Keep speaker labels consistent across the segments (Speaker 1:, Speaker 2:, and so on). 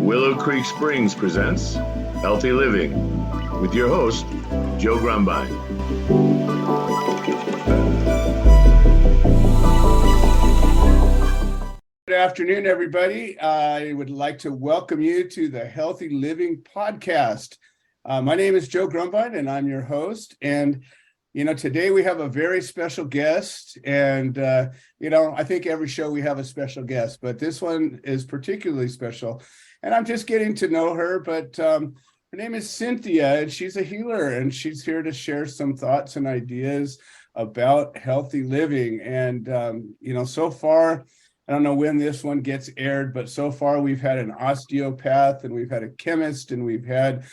Speaker 1: Willow Creek Springs presents Healthy Living with your host, Joe Grumbine. Good afternoon, everybody. I would like to welcome you to the Healthy Living podcast. My name is Joe Grumbine, and I'm your host. And today we have a very special guest, and I think every show we have a special guest, but this one is particularly special. And I'm just getting to know her, but her name is Cynthia, and she's a healer, and she's here to share some thoughts and ideas about healthy living. And so far, I don't know when this one gets aired, but so far we've had an osteopath, and we've had a chemist, and we've had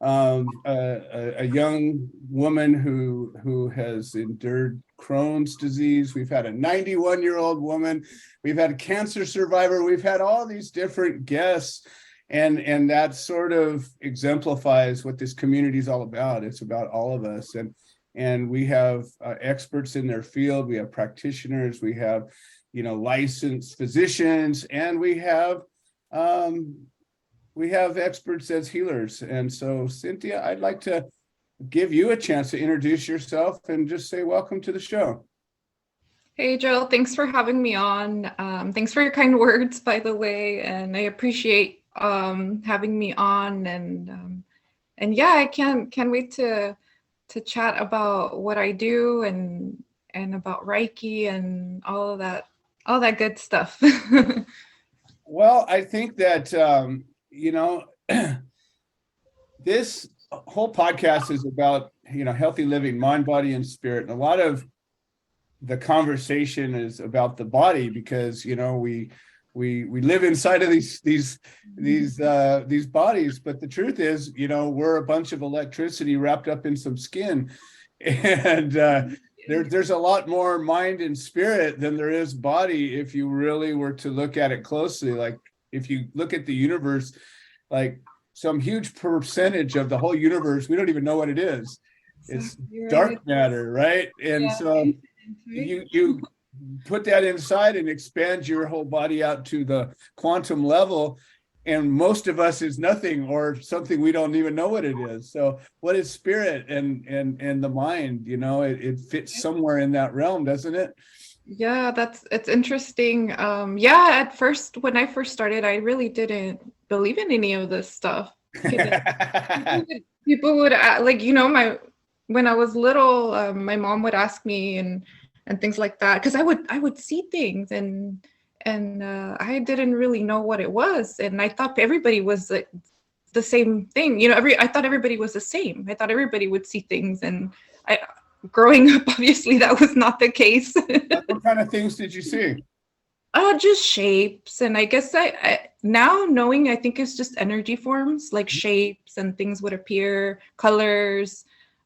Speaker 1: a young woman who has endured Crohn's disease. We've had a 91-year-old woman. We've had a cancer survivor. We've had all these different guests, and that sort of exemplifies what this community is all about. It's about all of us, and we have experts in their field. We have practitioners. We have licensed physicians, and we have experts as healers. And so, Cynthia, I'd like to give you a chance to introduce yourself and just say welcome to the show.
Speaker 2: Hey, Joe. Thanks for having me on. Thanks for your kind words, by the way. And I appreciate having me on. And yeah, I can't wait to chat about what I do and about Reiki and all that good stuff.
Speaker 1: Well, I think that this whole podcast is about, healthy living, mind, body, and spirit. And a lot of the conversation is about the body because, we live inside of these bodies. But the truth is, we're a bunch of electricity wrapped up in some skin. And there's a lot more mind and spirit than there is body if you really were to look at it closely. Like if you look at the universe, like some huge percentage of the whole universe, we don't even know what it is. It's dark matter, right? And so you put that inside and expand your whole body out to the quantum level, and most of us is nothing or something we don't even know what it is. So what is spirit and the mind? It fits somewhere in that realm, doesn't it?
Speaker 2: Yeah, it's interesting. At first, when I first started, I really didn't believe in any of this stuff. People would when I was little, my mom would ask me and things like that, because I would see things and I didn't really know what it was, and I thought everybody was the same thing. I thought everybody was the same. I thought everybody would see things, and growing up, obviously, that was not the case.
Speaker 1: What kind of things did you see?
Speaker 2: Just shapes. And I guess I now knowing, I think it's just energy forms, like shapes and things would appear, colors.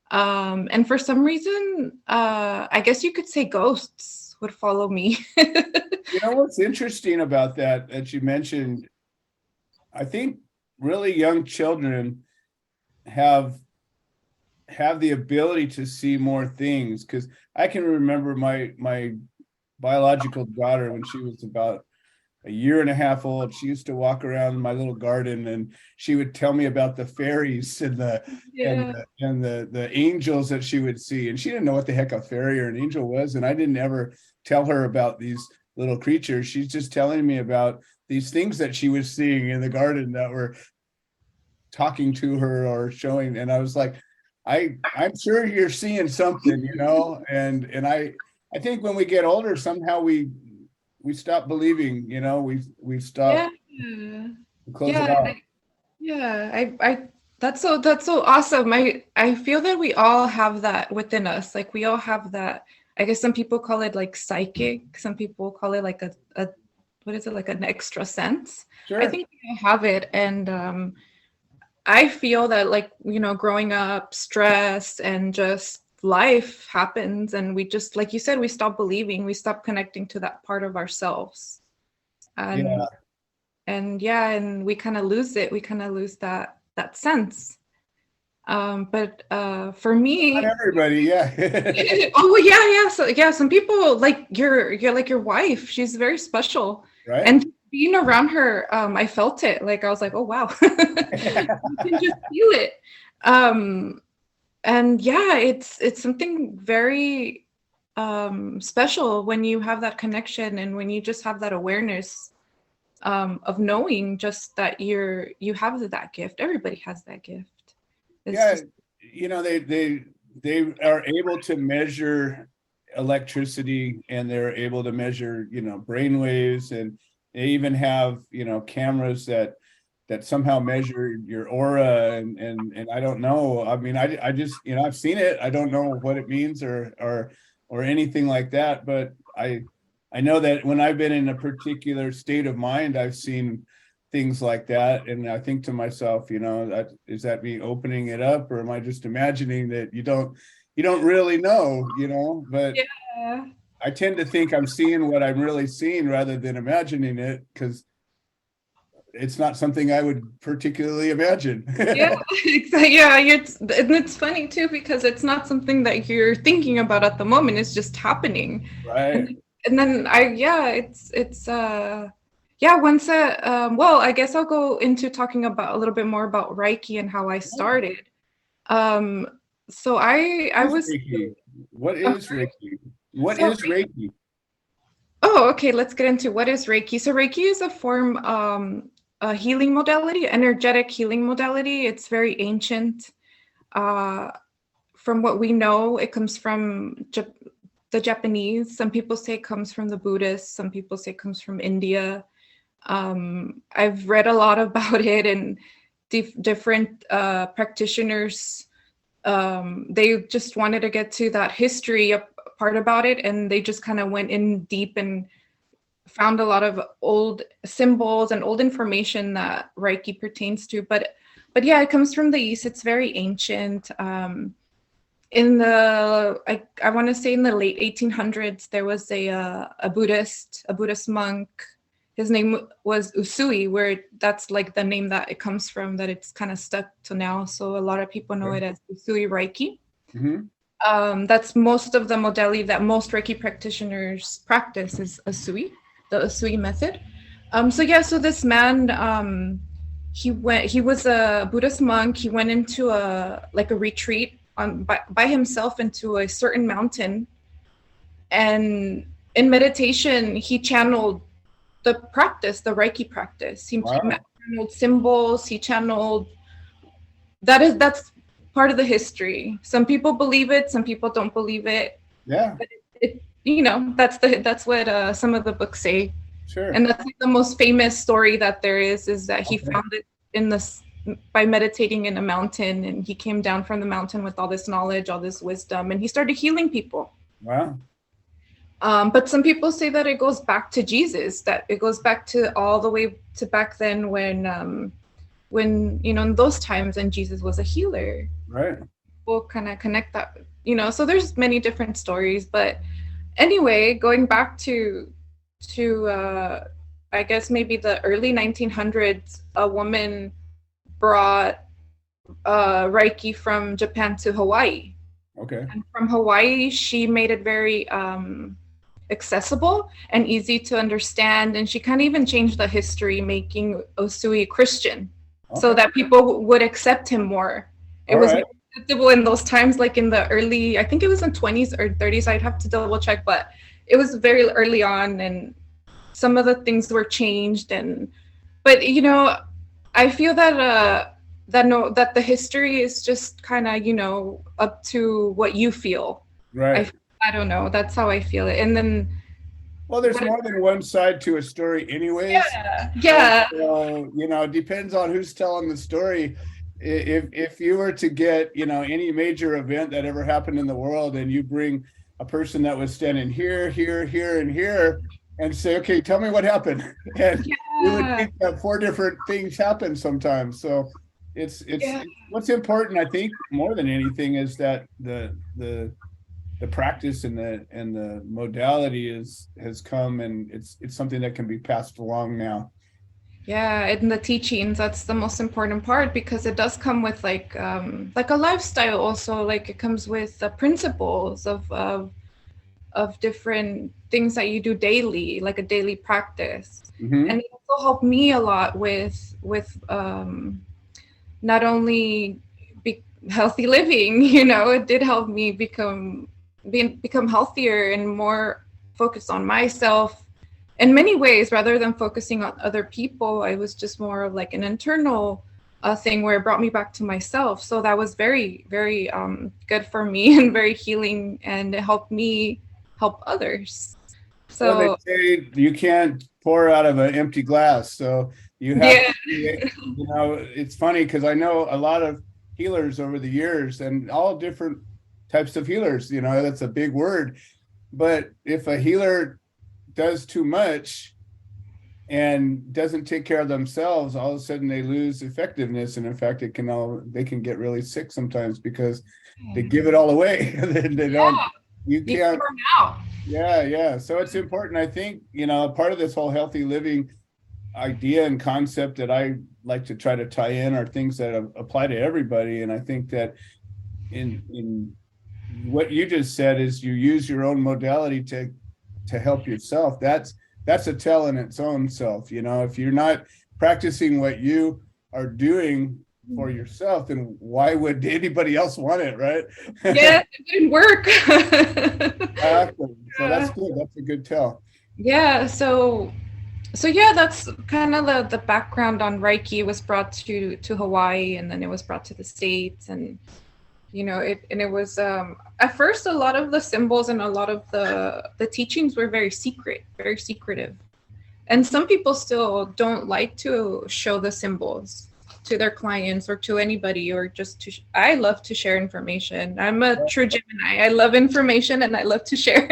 Speaker 2: And for some reason, I guess you could say ghosts would follow me.
Speaker 1: What's interesting about that you mentioned, I think really young children have the ability to see more things, because I can remember my biological daughter when she was about a year and a half old. She used to walk around my little garden, and she would tell me about the fairies and the angels that she would see, and she didn't know what the heck a fairy or an angel was, and I didn't ever tell her about these little creatures. She's just telling me about these things that she was seeing in the garden that were talking to her or showing, and I was like, I'm sure you're seeing something, and I think when we get older, somehow we stop believing, we stop. Close it off.
Speaker 2: That's so awesome. I feel that we all have that within us. Like we all have that. I guess some people call it like psychic. Some people call it like a what is it, like an extra sense? Sure. I think we all have it, and I feel that growing up, stress and just life happens, and we just, like you said, we stop believing, we stop connecting to that part of ourselves, and we kind of lose it. We kind of lose that sense. But for me,
Speaker 1: not everybody, yeah.
Speaker 2: Oh yeah. So yeah, some people, like your wife, she's very special,
Speaker 1: right?
Speaker 2: And being around her, I felt it. Like I was like, oh wow, you can just feel it. And yeah, it's something very special when you have that connection and when you just have that awareness of knowing just that you have that gift. Everybody has that gift.
Speaker 1: It's they are able to measure electricity, and they're able to measure brain waves, and they even have cameras that somehow measure your aura, and I don't know. I mean, I just I've seen it. I don't know what it means or anything like that, but I know that when I've been in a particular state of mind, I've seen things like that, and I think to myself, is that me opening it up, or am I just imagining that? You don't really know, but
Speaker 2: yeah.
Speaker 1: I tend to think I'm seeing what I'm really seeing rather than imagining it, because it's not something I would particularly imagine.
Speaker 2: Yeah, exactly. Yeah, it's funny too, because it's not something that you're thinking about at the moment. It's just happening.
Speaker 1: Right.
Speaker 2: And then once well, I guess I'll go into talking about a little bit more about Reiki and how I started. So I was
Speaker 1: Reiki? What is Reiki? What is Reiki?
Speaker 2: Oh, okay. Let's get into what is Reiki. So Reiki is a form, a healing modality, energetic healing modality. It's very ancient. From what we know, it comes from the Japanese. Some people say it comes from the Buddhists. Some people say it comes from India. I've read a lot about it, and different practitioners. They just wanted to get to that history part about it, and they just kind of went in deep and found a lot of old symbols and old information that Reiki pertains to. But yeah, it comes from the East. It's very ancient. In the I want to say in the late 1800s, there was a Buddhist monk. His name was Usui, where that's like the name that it comes from, that it's kind of stuck to now. So a lot of people know it as Usui Reiki.
Speaker 1: Mm-hmm.
Speaker 2: That's most of the modality that most Reiki practitioners practice is Usui, the Usui method. So this man, he was a Buddhist monk. He went into a retreat by himself into a certain mountain, and in meditation he channeled the Reiki practice. He channeled symbols. He channeled. That's part of the history. Some people believe it. Some people don't believe it.
Speaker 1: Yeah.
Speaker 2: But that's what some of the books say.
Speaker 1: Sure.
Speaker 2: And that's like the most famous story that there is that he found it by meditating in a mountain, and he came down from the mountain with all this knowledge, all this wisdom, and he started healing people.
Speaker 1: Wow.
Speaker 2: But some people say that it goes back to Jesus, that it goes back to all the way to back then when in those times, and Jesus was a healer.
Speaker 1: Right.
Speaker 2: We'll kind of connect that, so there's many different stories. But anyway, going back to I guess maybe the early 1900s, a woman brought Reiki from Japan to Hawaii.
Speaker 1: Okay.
Speaker 2: And from Hawaii, she made it very accessible and easy to understand. And she kind of even changed the history, making Usui Christian, so that people would accept him more. It was acceptable in those times, like in the early, I think it was in 20s or 30s. I'd have to double check, but it was very early on, and some of the things were changed. But I feel that that the history is just kind of up to what you feel.
Speaker 1: Right.
Speaker 2: I don't know. That's how I feel it. And then,
Speaker 1: well, there's more than one side to a story anyways.
Speaker 2: Yeah.
Speaker 1: So, it depends on who's telling the story. If you were to get, any major event that ever happened in the world, and you bring a person that was standing here, and here, and say, okay, tell me what happened. And you would think that 4 different things happen sometimes. So it's what's important, I think, more than anything, is that the practice and the modality has come, and it's something that can be passed along now.
Speaker 2: Yeah, and the teachings, that's the most important part, because it does come with like a lifestyle also. Like it comes with the principles of different things that you do daily, like a daily practice.
Speaker 1: Mm-hmm.
Speaker 2: And also helped me a lot with not only healthy living, it did help me become healthier and more focused on myself in many ways rather than focusing on other people. I was just more of like an internal thing where it brought me back to myself. So that was very, very good for me and very healing, and it helped me help others.
Speaker 1: Well, they
Speaker 2: So
Speaker 1: say you can't pour out of an empty glass, so you have
Speaker 2: yeah.
Speaker 1: it's funny because I know a lot of healers over the years, and all different types of healers, that's a big word. But if a healer does too much and doesn't take care of themselves, all of a sudden they lose effectiveness. And in fact, they can get really sick sometimes because they give it all away. They don't, you can't
Speaker 2: burn out.
Speaker 1: Yeah. So it's important. I think, part of this whole healthy living idea and concept that I like to try to tie in are things that apply to everybody. And I think that in what you just said is you use your own modality to help yourself. That's a tell in its own self. If you're not practicing what you are doing for yourself, then why would anybody else want it, right?
Speaker 2: Yeah, it didn't work.
Speaker 1: Exactly. So that's good. That's a good tell.
Speaker 2: Yeah, so yeah, that's kind of the background on Reiki. It was brought to Hawaii, and then it was brought to the States, and it was at first a lot of the symbols and a lot of the teachings were very secretive, and some people still don't like to show the symbols to their clients or to anybody, or just I love to share information. I'm a true Gemini. I love information and I love to share.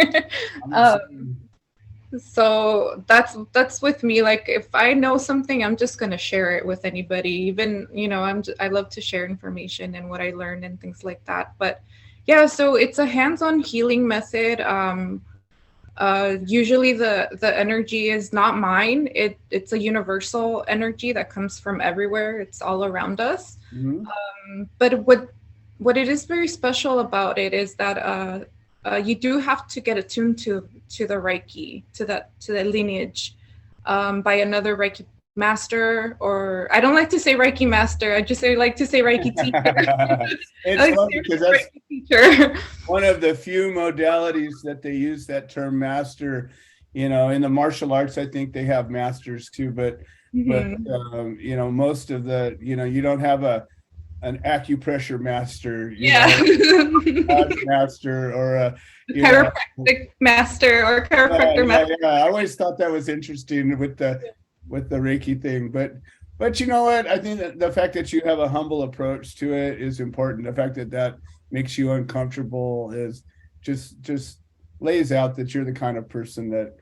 Speaker 2: So that's with me. Like if I know something, I'm just gonna share it with anybody. Even I love to share information and what I learned and things like that. But yeah, so it's a hands-on healing method. Usually the energy is not mine. It's a universal energy that comes from everywhere. It's all around us. But what it is very special about it is that you do have to get attuned to the Reiki, to the lineage, by another Reiki master, or I don't like to say Reiki master. I just like to say Reiki teacher.
Speaker 1: It's funny because that's
Speaker 2: teacher.
Speaker 1: One of the few modalities that they use that term master. In the martial arts, I think they have masters too, but most of the you don't have an acupressure master, master, or a
Speaker 2: chiropractic master or chiropractor master.
Speaker 1: Yeah. I always thought that was interesting with the Reiki thing, but you know what? I think that the fact that you have a humble approach to it is important. The fact that makes you uncomfortable is just lays out that you're the kind of person that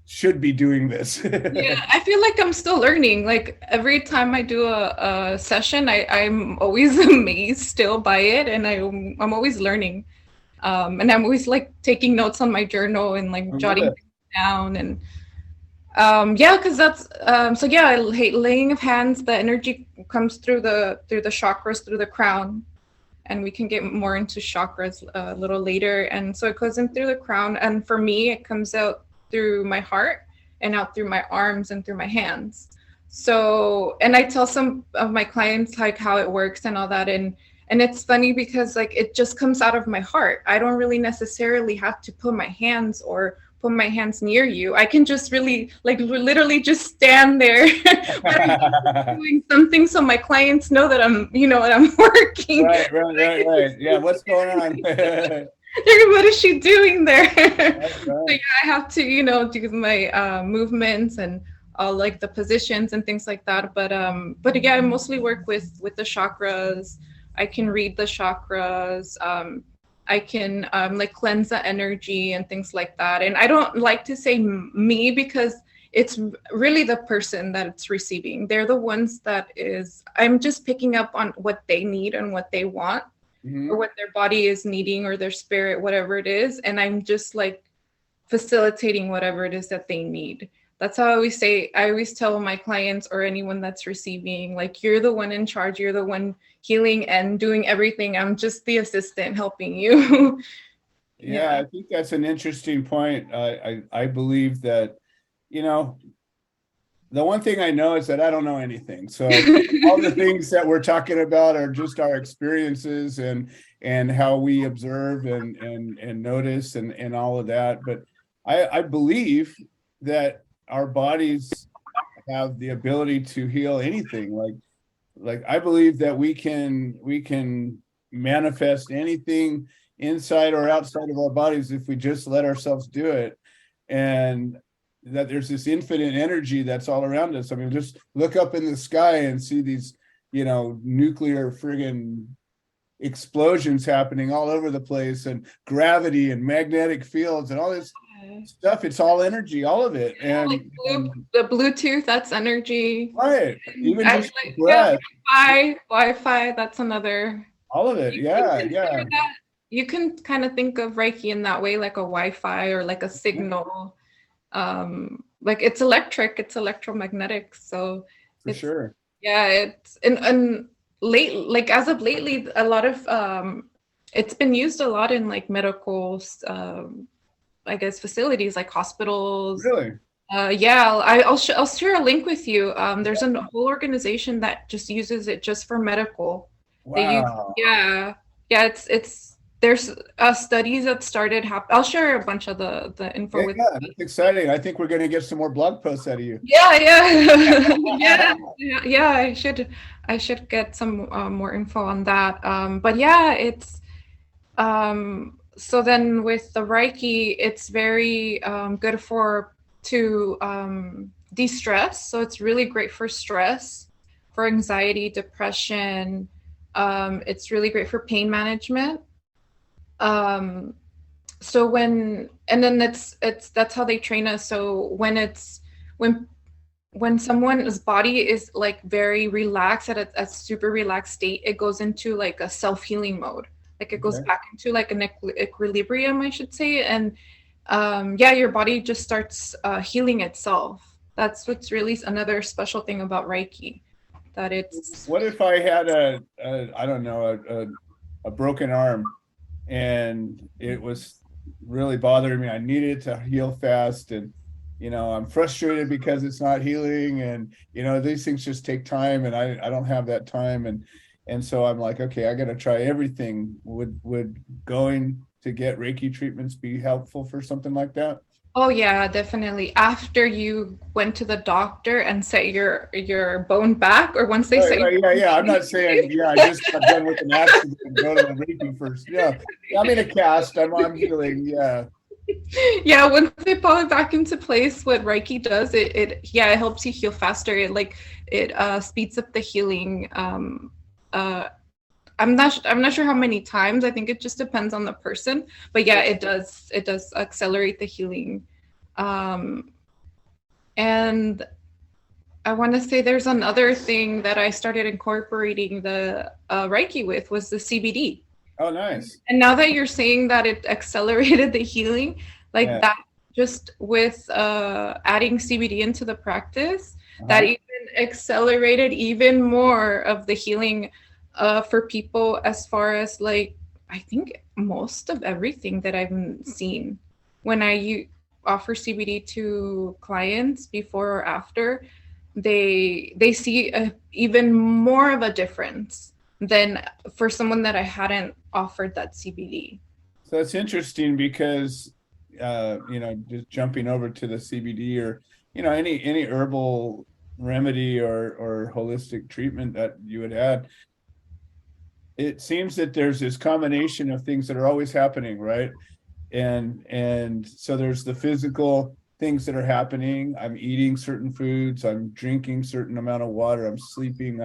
Speaker 1: should be doing this.
Speaker 2: Yeah, I feel like I'm still learning. Like every time I do a session, I'm always amazed still by it, and I'm always learning. And I'm always like taking notes on my journal and like jotting things down, and because that's so yeah, I hate laying of hands. The energy comes through the chakras, through the crown, and we can get more into chakras a little later. And so it goes in through the crown, and for me it comes out through my heart and out through my arms and through my hands. So, and I tell some of my clients like how it works and all that, and it's funny because like it just comes out of my heart. I don't really necessarily have to put my hands near you. I can just really like literally just stand there doing something so my clients know that I'm working.
Speaker 1: Right. Yeah, what's going on?
Speaker 2: What is she doing there? Right. So yeah, I have to do my movements and like the positions and things like that. But yeah, I mostly work with the chakras. I can read the chakras. I can like cleanse the energy and things like that. And I don't like to say me because it's really the person that it's receiving. They're the ones I'm just picking up on what they need and what they want. Or what their body is needing, or their spirit, whatever it is. And I'm just like facilitating whatever it is that they need. That's how I always say. I always tell my clients or anyone that's receiving, like, you're the one in charge. You're the one healing and doing everything. I'm just the assistant helping you.
Speaker 1: Yeah, I think that's an interesting point. I believe that, the one thing I know is that I don't know anything. So all the things that we're talking about are just our experiences and how we observe and notice and all of that. But I believe that our bodies have the ability to heal anything. Like I believe that we can manifest anything inside or outside of our bodies if we just let ourselves do it. And that there's this infinite energy that's all around us. I mean, just look up in the sky and see these, nuclear friggin' explosions happening all over the place, and gravity and magnetic fields and all this stuff. It's all energy, all of it. And,
Speaker 2: like the Bluetooth, that's energy.
Speaker 1: right, even just
Speaker 2: Actually,
Speaker 1: breath,
Speaker 2: Wi-Fi, that's another.
Speaker 1: all of it. Yeah.
Speaker 2: You can kind of think of Reiki in that way, like a Wi-Fi or like a signal. Like it's electric, it's electromagnetic. So
Speaker 1: For sure.
Speaker 2: yeah, it's and like as of lately, a lot of it's been used a lot in like medical I guess facilities like hospitals.
Speaker 1: Really?
Speaker 2: Yeah, I'll share a link with you. There's a whole organization that just uses it just for medical.
Speaker 1: Wow.
Speaker 2: Yeah, it's there's studies that started I'll share a bunch of the info with
Speaker 1: Yeah, that's exciting. I think we're going to get some more blog posts out of you.
Speaker 2: yeah. Yeah, I should get some more info on that. But yeah, it's so then with the Reiki, it's very good to de-stress. So it's really great for stress, for anxiety, depression. It's really great for pain management. So and then that's how they train us. So when someone's body is like very relaxed at a super relaxed state, it goes into like a self-healing mode. Like it goes back into like an equilibrium, I should say. And yeah, your body just starts healing itself. That's what's really another special thing about Reiki, that it's.
Speaker 1: What if I had I don't know, a broken arm, and it was really bothering me? I needed to heal fast, and I'm frustrated because it's not healing, and these things just take time, and I don't have that time, and so I'm like, okay, I got to try everything. Would going to get Reiki treatments be helpful for something like that?
Speaker 2: Oh yeah, definitely. After you went to the doctor and set your bone back, or once they set
Speaker 1: yeah. I'm not saying I just got done with an accident and go to the Reiki first. Yeah, I'm in a cast. I'm healing. Yeah.
Speaker 2: Yeah, once they put it back into place, what Reiki does, it helps you heal faster. It speeds up the healing. I'm not sure how many times. I think it just depends on the person. But yeah, it does accelerate the healing. And I want to say there's another thing that I started incorporating the Reiki with, was the CBD.
Speaker 1: Oh, nice.
Speaker 2: And now that you're saying that it accelerated the healing, like that, just with adding CBD into the practice, that even accelerated even more of the healing for people, as far as like, I think most of everything that I've seen when I offer CBD to clients before or after, they see even more of a difference than for someone that I hadn't offered that CBD.
Speaker 1: So it's interesting because, just jumping over to the CBD, or, any herbal remedy or holistic treatment that you would add, it seems that there's this combination of things that are always happening, right? And so there's the physical things that are happening. I'm eating certain foods, I'm drinking certain amount of water, I'm sleeping,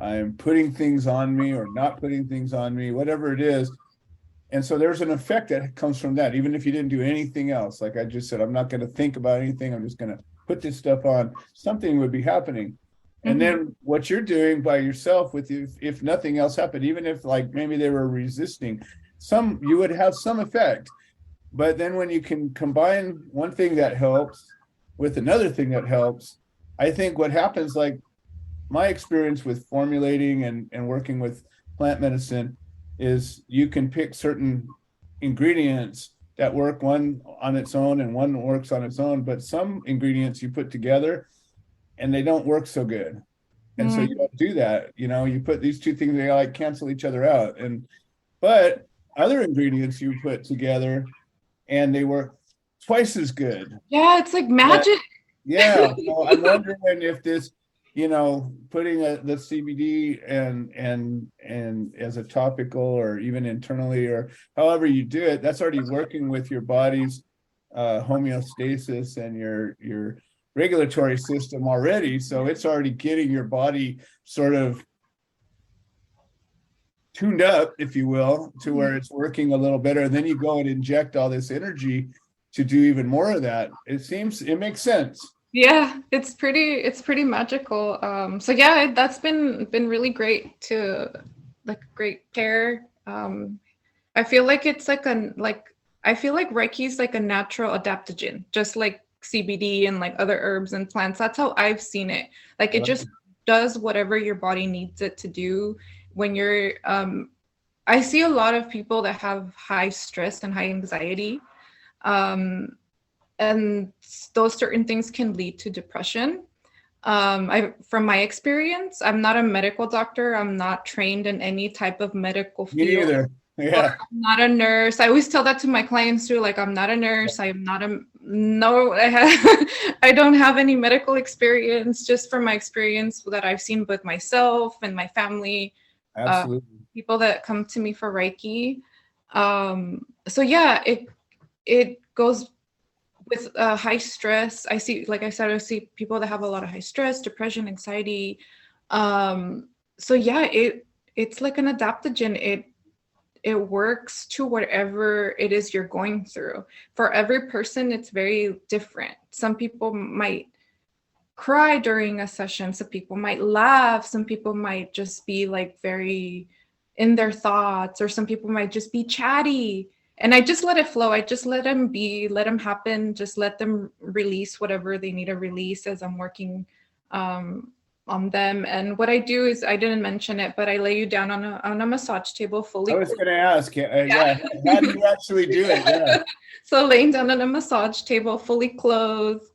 Speaker 1: I'm putting things on me or not putting things on me, whatever it is. And so there's an effect that comes from that, even if you didn't do anything else. Like I just said, I'm not going to think about anything, I'm just going to put this stuff on. Something would be happening. And then what you're doing by yourself, with you, if nothing else happened, even if like maybe they were resisting, you would have some effect. But then when you can combine one thing that helps with another thing that helps, I think what happens, like my experience with formulating and working with plant medicine, is you can pick certain ingredients that work one on its own and one works on its own, but some ingredients you put together and they don't work so good. And so you don't do that. You put these two things, they like cancel each other out. But other ingredients you put together and they work twice as good.
Speaker 2: Yeah, it's like magic.
Speaker 1: Yeah. So I'm wondering if this, putting the CBD and as a topical or even internally or however you do it, that's already working with your body's homeostasis and your regulatory system already. So it's already getting your body sort of tuned up, if you will, to where it's working a little better. And then you go and inject all this energy to do even more of that. It makes sense.
Speaker 2: Yeah, it's pretty magical. So yeah, that's been really great to great care. I feel like it's I feel like Reiki is like a natural adaptogen, just like CBD and like other herbs and plants. That's how I've seen it. Like it just does whatever your body needs it to do when you're I see a lot of people that have high stress and high anxiety. And those certain things can lead to depression. From my experience, I'm not a medical doctor. I'm not trained in any type of medical field.
Speaker 1: Me either. Yeah.
Speaker 2: I'm not a nurse. I always tell that to my clients too. Like, I'm not a nurse. I am not I don't have any medical experience, just from my experience that I've seen with myself and my family.
Speaker 1: Absolutely.
Speaker 2: People that come to me for Reiki. So yeah, it goes with high stress. I see, like I said, I see people that have a lot of high stress, depression, anxiety. So yeah, it's like an adaptogen. It works to whatever it is you're going through. For every person, it's very different. Some people might cry during a session. Some people might laugh. Some people might just be like very in their thoughts, or some people might just be chatty. And I just let it flow. I just let them be, let them happen. Just let them release whatever they need to release as I'm working on them. And what I do is, I didn't mention it, but I lay you down on a massage table fully.
Speaker 1: I was going to ask, yeah, how do you actually do it? Yeah.
Speaker 2: So laying down on a massage table, fully clothed,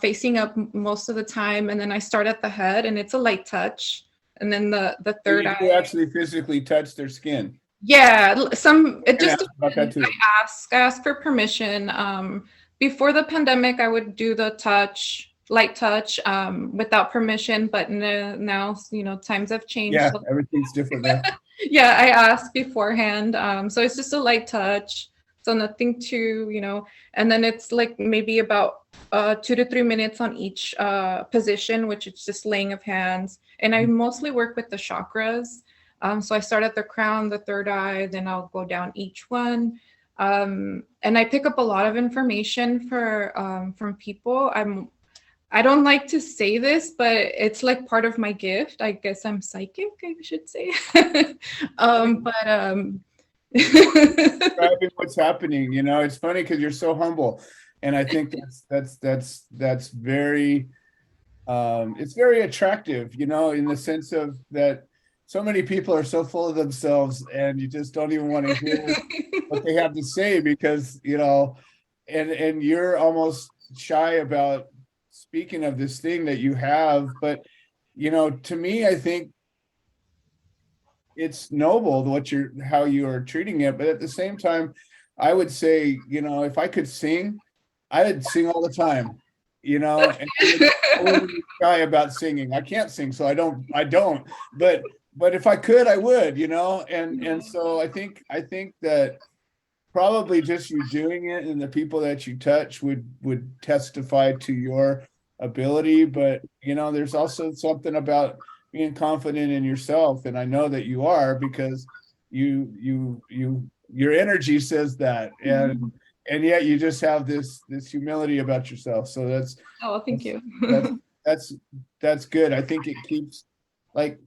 Speaker 2: facing up most of the time. And then I start at the head, and it's a light touch. And then the third eye.
Speaker 1: You actually physically touch their skin.
Speaker 2: Yeah, it just depends. I ask for permission. Before the pandemic, I would do the light touch, without permission, but now, times have changed.
Speaker 1: Yeah, everything's different now.
Speaker 2: Yeah, I ask beforehand. So it's just a light touch. So nothing too, and then it's like maybe about 2 to 3 minutes on each position, which is just laying of hands. And I mostly work with the chakras. So I start at the crown, the third eye, then I'll go down each one. And I pick up a lot of information from people. I don't like to say this, but it's like part of my gift. I guess I'm psychic, I should say.
Speaker 1: Describing what's happening, it's funny because you're so humble. And I think that's very, it's very attractive, in the sense of that so many people are so full of themselves and you just don't even want to hear what they have to say because, and you're almost shy about speaking of this thing that you have. But, to me, I think it's noble how you are treating it. But at the same time, I would say, if I could sing, I'd sing all the time, and I'm really shy about singing. I can't sing, so I don't, but if I could, I would, and so I think that probably just you doing it and the people that you touch would testify to your ability. But, there's also something about being confident in yourself. And I know that you are, because your energy says that. And yet you just have this humility about yourself. So
Speaker 2: thank you.
Speaker 1: That's good. I think it keeps, like,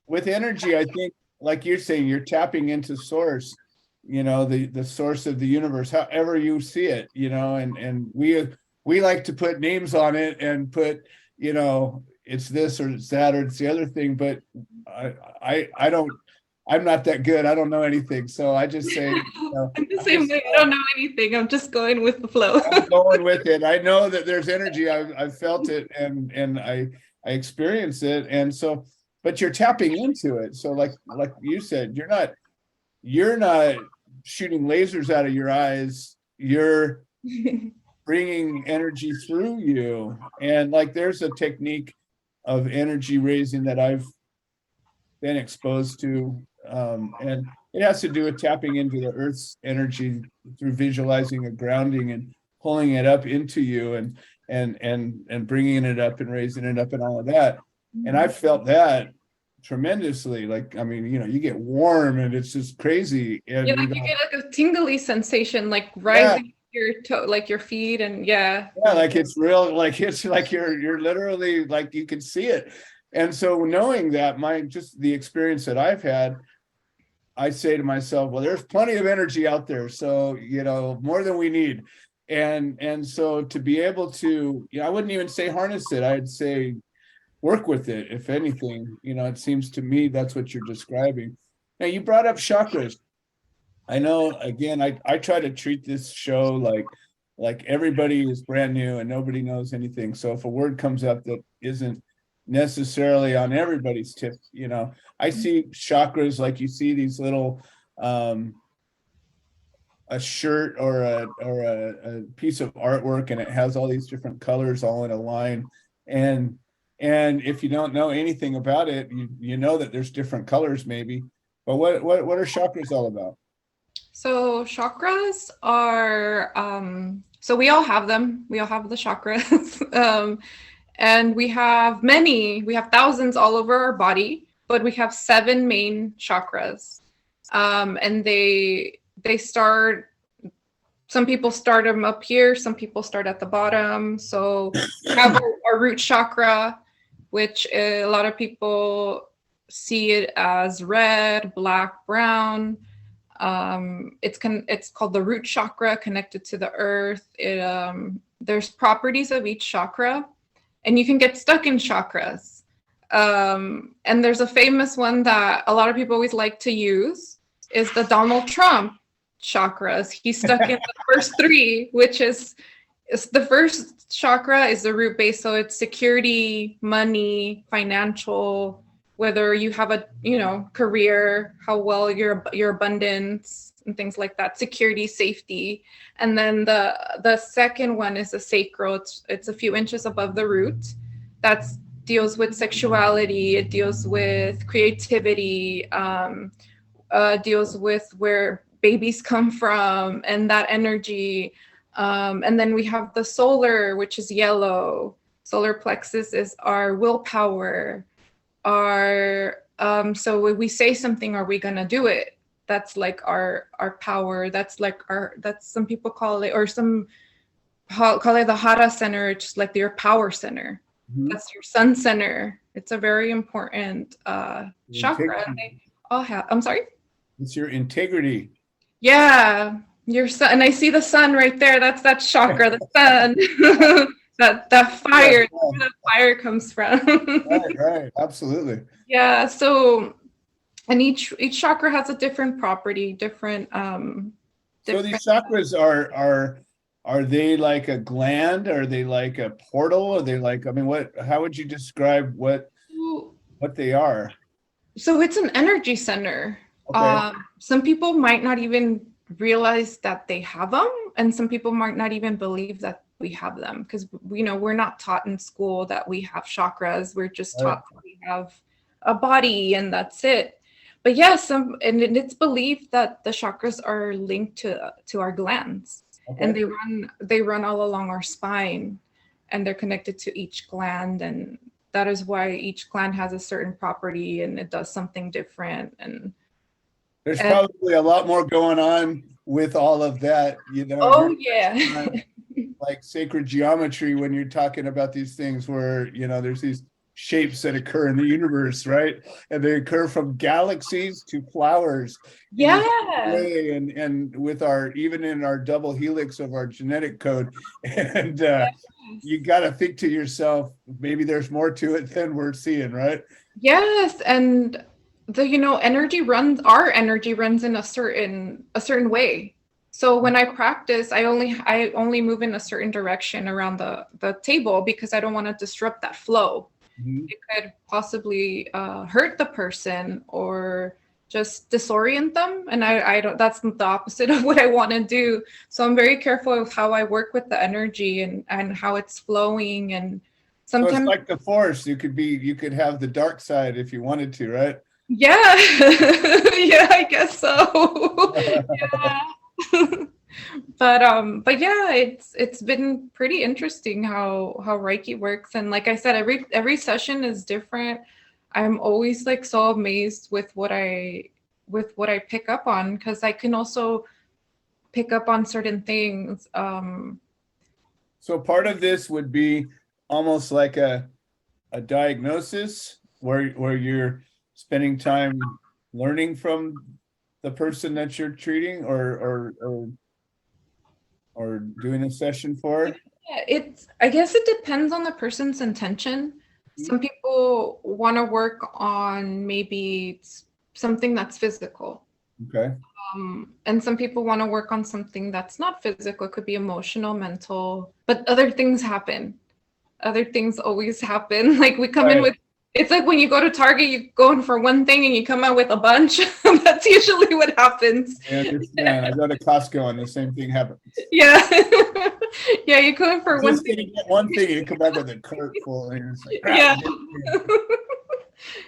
Speaker 1: with energy, I think, like you're saying, you're tapping into source, the source of the universe, however you see it, and we like to put names on it and put, it's this or it's that or it's the other thing. But I I'm not that good. I don't know anything. So I just say,
Speaker 2: I'm the same way. I don't know anything. I'm just going with the flow.
Speaker 1: I'm going with it. I know that there's energy. I've felt it and I experience it. And so, but you're tapping into it. So like you said, you're not shooting lasers out of your eyes. You're bringing energy through you. And like, there's a technique of energy raising that I've been exposed to. And it has to do with tapping into the earth's energy through visualizing a grounding and pulling it up into you and bringing it up and raising it up and all of that. And I felt that tremendously. Like, I mean, you get warm and it's just crazy. And
Speaker 2: you get like a tingly sensation, like rising your toe, like your feet, and
Speaker 1: like it's real, like it's like you're literally like you can see it. And so knowing that, just the experience that I've had, I say to myself, well, there's plenty of energy out there, so more than we need. And so to be able to, I wouldn't even say harness it, I'd say work with it. If anything, it seems to me that's what you're describing. Now, you brought up chakras. I know, again, I try to treat this show like everybody is brand new and nobody knows anything. So if a word comes up that isn't necessarily on everybody's tip, I see chakras like you see these little a shirt or a piece of artwork, and it has all these different colors all in a line. And if you don't know anything about it, you know that there's different colors maybe. But what are chakras all about?
Speaker 2: So chakras are, so we all have them. We all have the chakras. And we have thousands all over our body, but we have 7 main chakras. And they start, some people start them up here, some people start at the bottom. So we have our root chakra, which a lot of people see it as red, black, brown. It's called the root chakra, connected to the earth. There's properties of each chakra, and you can get stuck in chakras. And there's a famous one that a lot of people always like to use is the Donald Trump chakras. He's stuck in the first 3, which is the first chakra is the root base. So it's security, money, financial, whether you have a career, how well your abundance and things like that, security, safety. And then the second one is the sacral. It's a few inches above the root. That deals with sexuality. It deals with creativity. Deals with where babies come from and that energy. And then we have the solar, which is yellow. Solar plexus is our willpower. So when we say something, are we gonna do it? That's like our power. That's some people call it, or some call it the Hara center. It's just like your power center. Mm-hmm. That's your sun center. It's a very important chakra. They all have. I'm sorry.
Speaker 1: It's your integrity.
Speaker 2: Yeah, your sun. And I see the sun right there. That's that chakra, the sun. that fire, where that fire comes from.
Speaker 1: right, absolutely.
Speaker 2: Yeah, so, and each chakra has a different property, different.
Speaker 1: So these chakras are they like a gland? Are they like a portal? Are they like, I mean, how would you describe what they are?
Speaker 2: So it's an energy center.
Speaker 1: Okay.
Speaker 2: Some people might not even realize that they have them, and some people might not even believe that we have them, because we're not taught in school that we have chakras. We're just taught that we have a body and that's it. But yes, and it's believed that the chakras are linked to our glands. Okay. And they run all along our spine, and they're connected to each gland, and that is why each gland has a certain property and it does something different. And
Speaker 1: there's probably a lot more going on with all of that,
Speaker 2: Oh yeah.
Speaker 1: Like sacred geometry when you're talking about these things where, there's these shapes that occur in the universe, right? And they occur from galaxies to flowers.
Speaker 2: Yeah.
Speaker 1: And with even in our double helix of our genetic code. And you got to think to yourself, maybe there's more to it than we're seeing, right?
Speaker 2: Yes. And our energy runs in a certain way. So when I practice, I only move in a certain direction around the table because I don't want to disrupt that flow.
Speaker 1: Mhm.
Speaker 2: It could possibly hurt the person or just disorient them, and I don't. That's the opposite of what I want to do. So I'm very careful of how I work with the energy and how it's flowing. And
Speaker 1: So it's
Speaker 2: sometimes,
Speaker 1: like the force. You could have the dark side if you wanted to, right?
Speaker 2: yeah, yeah, I guess so. Yeah. But yeah, it's been pretty interesting how Reiki works. And like I said, every session is different. I'm always like so amazed with what I pick up on, because I can also pick up on certain things.
Speaker 1: So part of this would be almost like a diagnosis where you're spending time learning from the person that you're treating or doing a session for.
Speaker 2: Yeah, I guess it depends on the person's intention. Some people want to work on maybe something that's physical.
Speaker 1: Okay.
Speaker 2: And some people want to work on something that's not physical. It could be emotional, mental, but other things happen. Other things always happen. Like we come in
Speaker 1: Right.
Speaker 2: with, it's like when you go to Target, you go in for one thing and you come out with a bunch. That's usually what happens.
Speaker 1: I understand. I go to Costco and the same thing happens.
Speaker 2: Yeah. Yeah, you come in for one
Speaker 1: Just gonna get one thing and you come back with a cart full and it's like, crap.
Speaker 2: Yeah.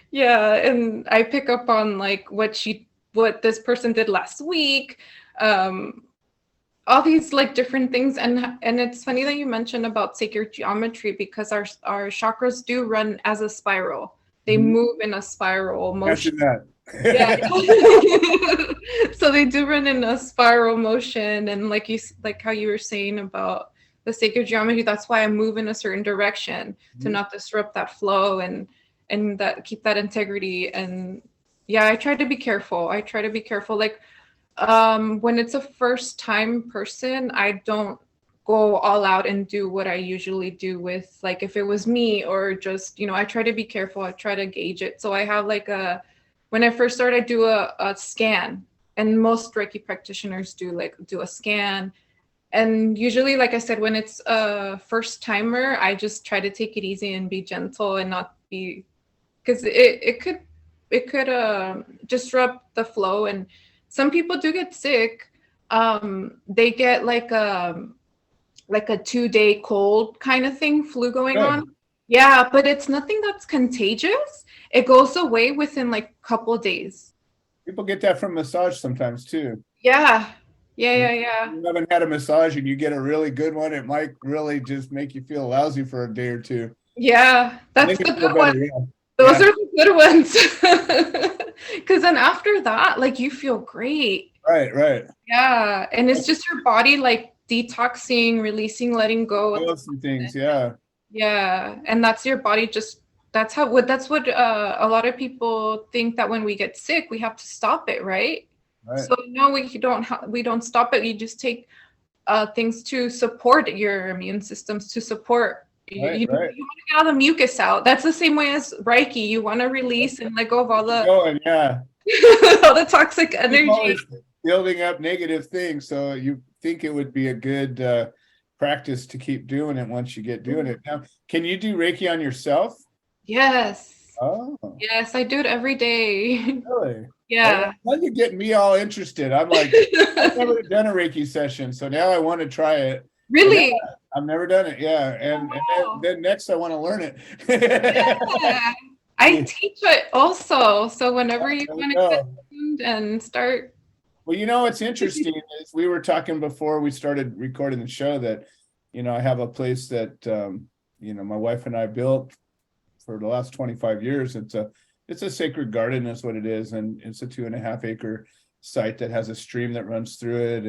Speaker 2: Yeah, and I pick up on like what this person did last week, all these like different things. And it's funny that you mentioned about sacred geometry, because our chakras do run as a spiral. They
Speaker 1: Mhm.
Speaker 2: move in a spiral motion.
Speaker 1: Imagine
Speaker 2: Yeah.
Speaker 1: that.
Speaker 2: So they do run in a spiral motion, and like how you were saying about the sacred geometry, that's why I move in a certain direction to
Speaker 1: Mhm.
Speaker 2: not disrupt that flow and that keep that integrity. And yeah, I try to be careful. Like when it's a first time person, I don't go all out and do what I usually do with, like, if it was me, or just, I try to be careful. I try to gauge it. So I have like when I first start, I do a scan, and most Reiki practitioners do a scan. And usually, like I said, when it's a first timer, I just try to take it easy and be gentle and not be, because it could disrupt the flow. And some people do get sick. They get like a 2-day cold kind of thing, flu going
Speaker 1: Good.
Speaker 2: on. Yeah, but it's nothing that's contagious. It goes away within like a couple of days.
Speaker 1: People get that from massage sometimes too.
Speaker 2: Yeah. Yeah,
Speaker 1: If
Speaker 2: yeah, yeah.
Speaker 1: you haven't had a massage and you get a really good one, it might really just make you feel lousy for a day or two.
Speaker 2: Yeah,
Speaker 1: And
Speaker 2: that's
Speaker 1: then
Speaker 2: the
Speaker 1: you feel
Speaker 2: good
Speaker 1: better.
Speaker 2: one.
Speaker 1: Yeah.
Speaker 2: Those
Speaker 1: Yeah.
Speaker 2: are the good ones. Because then after that, like, you feel great.
Speaker 1: Right. Right.
Speaker 2: Yeah. And it's just your body like detoxing, releasing, letting go.
Speaker 1: I love some things. Yeah.
Speaker 2: Yeah. And that's your body just, that's what a lot of people think, that when we get sick, we have to stop it, right?
Speaker 1: Right.
Speaker 2: So no, we don't stop it. We just take things to support your immune systems, to support
Speaker 1: Right.
Speaker 2: you want
Speaker 1: Right.
Speaker 2: to get all the mucus out. That's the same way as Reiki. You want to release and let go of all the
Speaker 1: Going. Yeah.
Speaker 2: all the toxic
Speaker 1: You're
Speaker 2: energy.
Speaker 1: always building up negative things, so you think it would be a good practice to keep doing it once you get doing it. Now, can you do Reiki on yourself?
Speaker 2: Yes.
Speaker 1: Oh,
Speaker 2: Yes, I do it every day.
Speaker 1: really?
Speaker 2: Yeah.
Speaker 1: Now you're getting me all interested. I'm like, I've never done a Reiki session, so now I want to try it.
Speaker 2: Really?
Speaker 1: I've never done it. Yeah, and
Speaker 2: Wow.
Speaker 1: then next I want to learn it.
Speaker 2: Yeah. I teach it also. So whenever you
Speaker 1: There we
Speaker 2: want to
Speaker 1: go.
Speaker 2: get tuned and start.
Speaker 1: Well, what's interesting is we were talking before we started recording the show that, I have a place that, my wife and I built for the last 25 years. It's a sacred garden is what it is. And it's a 2.5-acre site that has a stream that runs through it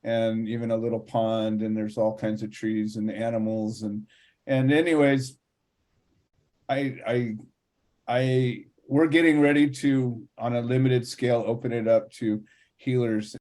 Speaker 1: and even a little pond, and there's all kinds of trees and animals. And anyways, we're getting ready to, on a limited scale, open it up to healers